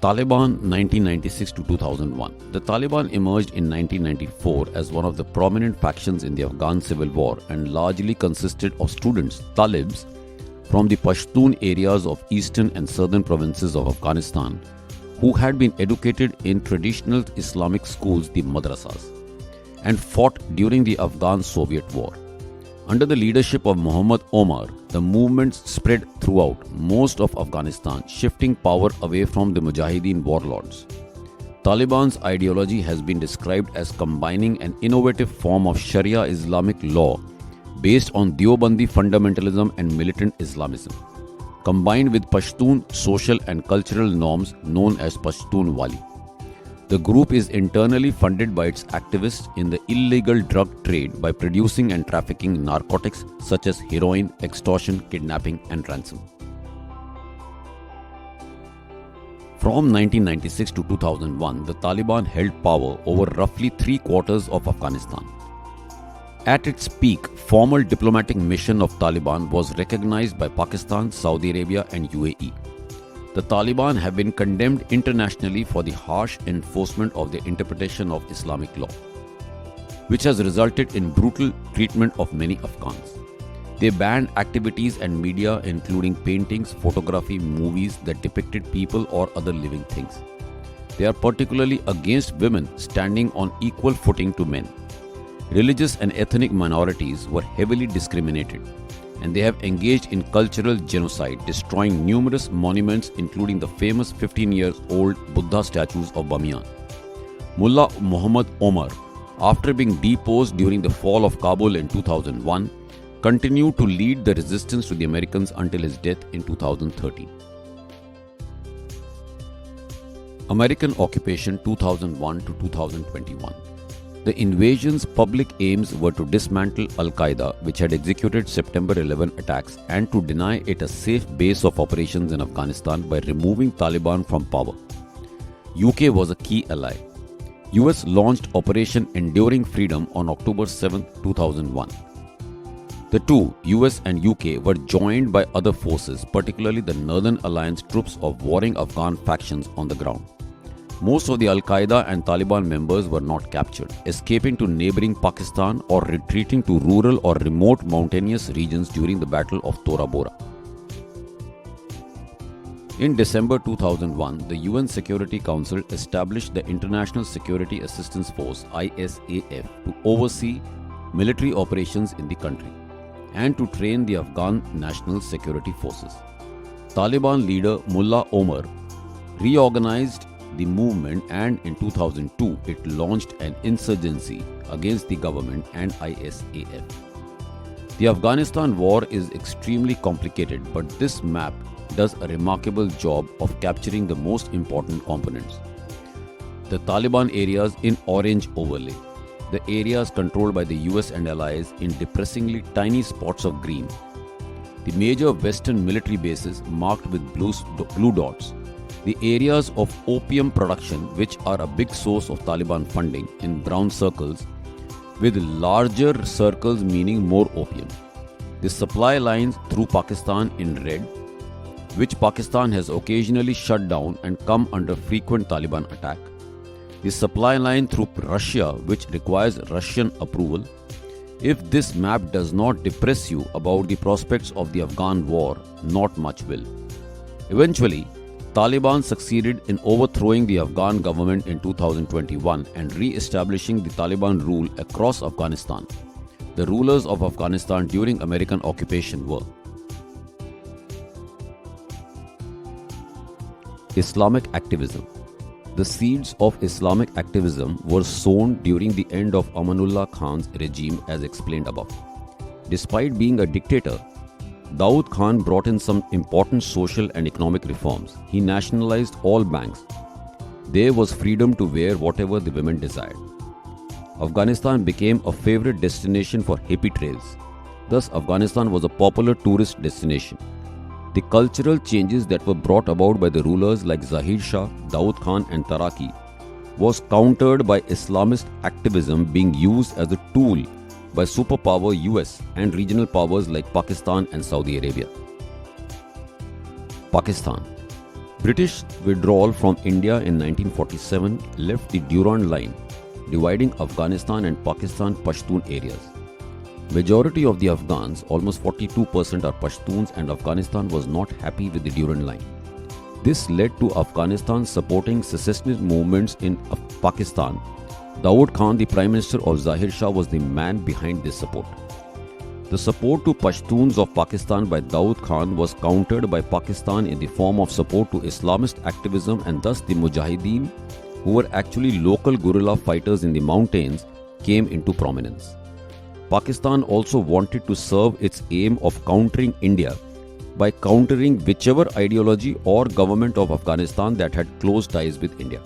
Taliban 1996 to 2001. The Taliban emerged in 1994 as one of the prominent factions in the Afghan civil war and largely consisted of students, Talibs, from the Pashtun areas of eastern and southern provinces of Afghanistan who had been educated in traditional Islamic schools, the madrasas, and fought during the Afghan-Soviet War. Under the leadership of Muhammad Omar, the movement spread throughout most of Afghanistan, shifting power away from the Mujahideen warlords. Taliban's ideology has been described as combining an innovative form of Sharia Islamic law based on Deobandi fundamentalism and militant Islamism, combined with Pashtun social and cultural norms known as Pashtunwali. The group is internally funded by its activists in the illegal drug trade by producing and trafficking narcotics such as heroin, extortion, kidnapping, and ransom. From 1996 to 2001, the Taliban held power over roughly 3/4 of Afghanistan. At its peak, formal diplomatic mission of Taliban was recognized by Pakistan, Saudi Arabia, and UAE. The Taliban have been condemned internationally for the harsh enforcement of their interpretation of Islamic law, which has resulted in brutal treatment of many Afghans. They banned activities and media including paintings, photography, movies that depicted people or other living things. They are particularly against women standing on equal footing to men. Religious and ethnic minorities were heavily discriminated, and they have engaged in cultural genocide, destroying numerous monuments including the famous 15-year-old Buddha statues of Bamiyan. Mullah Muhammad Omar, after being deposed during the fall of Kabul in 2001, continued to lead the resistance to the Americans until his death in 2013. American occupation 2001 to 2021. The invasion's public aims were to dismantle Al-Qaeda, which had executed September 11 attacks, and to deny it a safe base of operations in Afghanistan by removing Taliban from power. UK was a key ally. US launched Operation Enduring Freedom on October 7, 2001. The two, US and UK, were joined by other forces, particularly the Northern Alliance troops of warring Afghan factions on the ground. Most of the Al-Qaeda and Taliban members were not captured, escaping to neighboring Pakistan or retreating to rural or remote mountainous regions during the Battle of Tora Bora. In December 2001, the UN Security Council established the International Security Assistance Force (ISAF) to oversee military operations in the country and to train the Afghan National Security Forces. Taliban leader Mullah Omar reorganized the movement, and in 2002 it launched an insurgency against the government and ISAF. The Afghanistan war is extremely complicated, but this map does a remarkable job of capturing the most important components. The Taliban areas in orange overlay, the areas controlled by the US and allies in depressingly tiny spots of green, the major western military bases marked with blue dots, the areas of opium production, which are a big source of Taliban funding, in brown circles, with larger circles meaning more opium. The supply lines through Pakistan in red, which Pakistan has occasionally shut down and come under frequent Taliban attack. The supply line through Russia, which requires Russian approval. If this map does not depress you about the prospects of the Afghan war, not much will. Eventually, Taliban succeeded in overthrowing the Afghan government in 2021 and re-establishing the Taliban rule across Afghanistan. The rulers of Afghanistan during American occupation were Islamic activism. The seeds of Islamic activism were sown during the end of Amanullah Khan's regime, as explained above. Despite being a dictator, Daud Khan brought in some important social and economic reforms. He nationalized all banks. There was freedom to wear whatever the women desired. Afghanistan became a favorite destination for hippie trails. Thus, Afghanistan was a popular tourist destination. The cultural changes that were brought about by the rulers like Zahir Shah, Daud Khan and Taraki was countered by Islamist activism being used as a tool by superpower US and regional powers like Pakistan and Saudi Arabia. Pakistan. British withdrawal from India in 1947 left the Durand Line, dividing Afghanistan and Pakistan Pashtun areas. Majority of the Afghans, almost 42% are Pashtuns, and Afghanistan was not happy with the Durand Line. This led to Afghanistan supporting secessionist movements in Pakistan. Dawood Khan, the Prime Minister of Zahir Shah, was the man behind this support. The support to Pashtuns of Pakistan by Dawood Khan was countered by Pakistan in the form of support to Islamist activism, and thus the Mujahideen, who were actually local guerrilla fighters in the mountains, came into prominence. Pakistan also wanted to serve its aim of countering India by countering whichever ideology or government of Afghanistan that had close ties with India.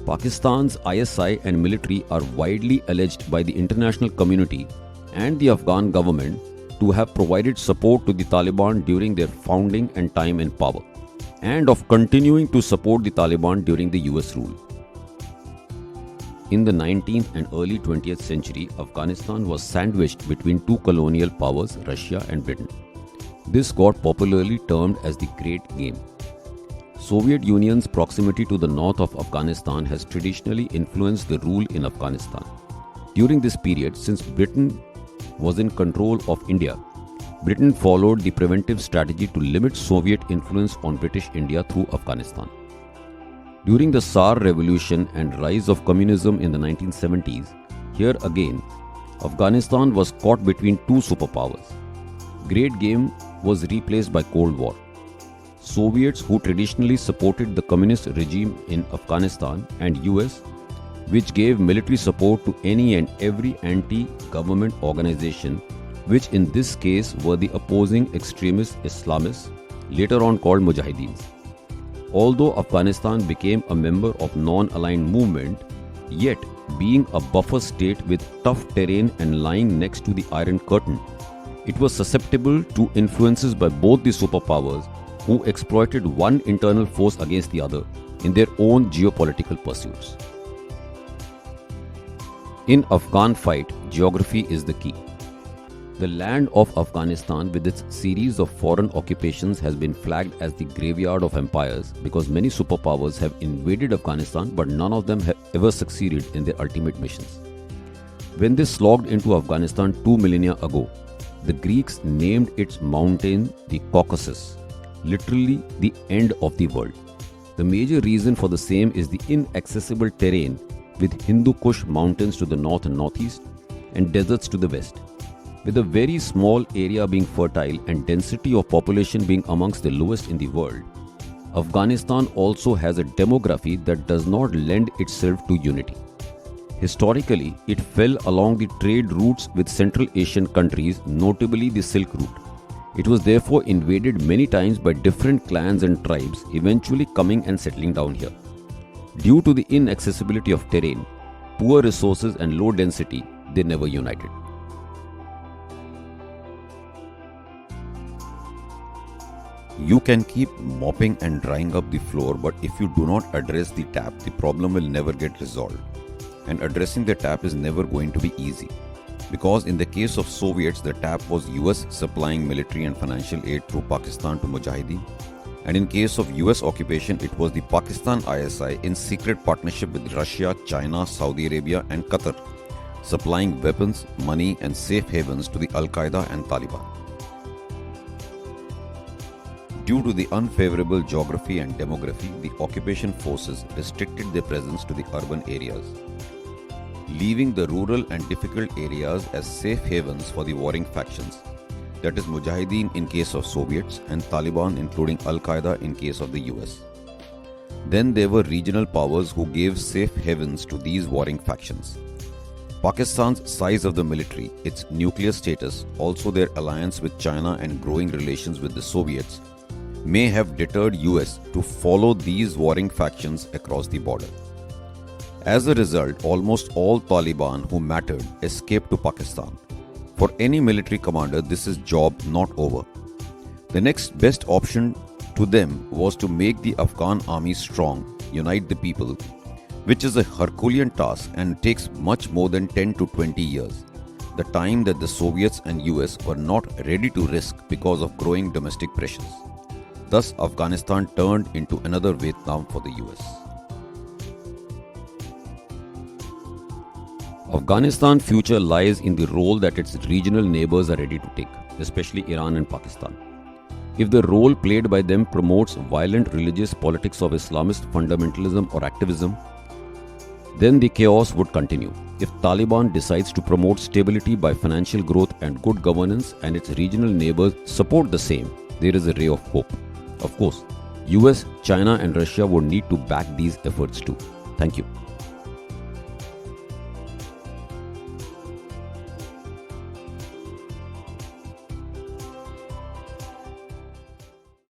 Pakistan's ISI and military are widely alleged by the international community and the Afghan government to have provided support to the Taliban during their founding and time in power, and of continuing to support the Taliban during the US rule. In the 19th and early 20th century, Afghanistan was sandwiched between two colonial powers, Russia and Britain. This got popularly termed as the Great Game. Soviet Union's proximity to the north of Afghanistan has traditionally influenced the rule in Afghanistan. During this period, since Britain was in control of India, Britain followed the preventive strategy to limit Soviet influence on British India through Afghanistan. During the Tsar Revolution and rise of communism in the 1970s, here again, Afghanistan was caught between two superpowers. Great Game was replaced by Cold War. Soviets, who traditionally supported the communist regime in Afghanistan, and US, which gave military support to any and every anti-government organization, which in this case were the opposing extremist Islamists, later on called Mujahideens. Although Afghanistan became a member of non-aligned movement, yet being a buffer state with tough terrain and lying next to the Iron Curtain, it was susceptible to influences by both the superpowers, who exploited one internal force against the other in their own geopolitical pursuits. In Afghan fight, geography is the key. The land of Afghanistan with its series of foreign occupations has been flagged as the graveyard of empires because many superpowers have invaded Afghanistan, but none of them have ever succeeded in their ultimate missions. When they slogged into Afghanistan 2 millennia ago, the Greeks named its mountain the Caucasus, literally the end of the world. The major reason for the same is the inaccessible terrain with Hindu Kush mountains to the north and northeast and deserts to the west. With a very small area being fertile and density of population being amongst the lowest in the world, Afghanistan also has a demography that does not lend itself to unity. Historically, it fell along the trade routes with Central Asian countries, notably the Silk Route. It was therefore invaded many times by different clans and tribes, eventually coming and settling down here. Due to the inaccessibility of terrain, poor resources and low density, they never united. You can keep mopping and drying up the floor, but if you do not address the tap, the problem will never get resolved. And addressing the tap is never going to be easy. Because in the case of Soviets, the tap was US supplying military and financial aid through Pakistan to Mujahideen. And in case of US occupation, it was the Pakistan ISI in secret partnership with Russia, China, Saudi Arabia and Qatar, supplying weapons, money and safe havens to the Al-Qaeda and Taliban. Due to the unfavorable geography and demography, the occupation forces restricted their presence to the urban areas, leaving the rural and difficult areas as safe havens for the warring factions, that is Mujahideen in case of Soviets and Taliban including Al-Qaeda in case of the US. Then there were regional powers who gave safe havens to these warring factions. Pakistan's size of the military, its nuclear status, also their alliance with China and growing relations with the Soviets, may have deterred US to follow these warring factions across the border. As a result, almost all Taliban who mattered escaped to Pakistan. For any military commander, this is job not over. The next best option to them was to make the Afghan army strong, unite the people, which is a Herculean task and takes much more than 10 to 20 years, the time that the Soviets and US were not ready to risk because of growing domestic pressures. Thus, Afghanistan turned into another Vietnam for the US. Afghanistan's future lies in the role that its regional neighbors are ready to take, especially Iran and Pakistan. If the role played by them promotes violent religious politics of Islamist fundamentalism or activism, then the chaos would continue. If Taliban decides to promote stability by financial growth and good governance and its regional neighbors support the same, there is a ray of hope. Of course, US, China and Russia would need to back these efforts too. Thank you.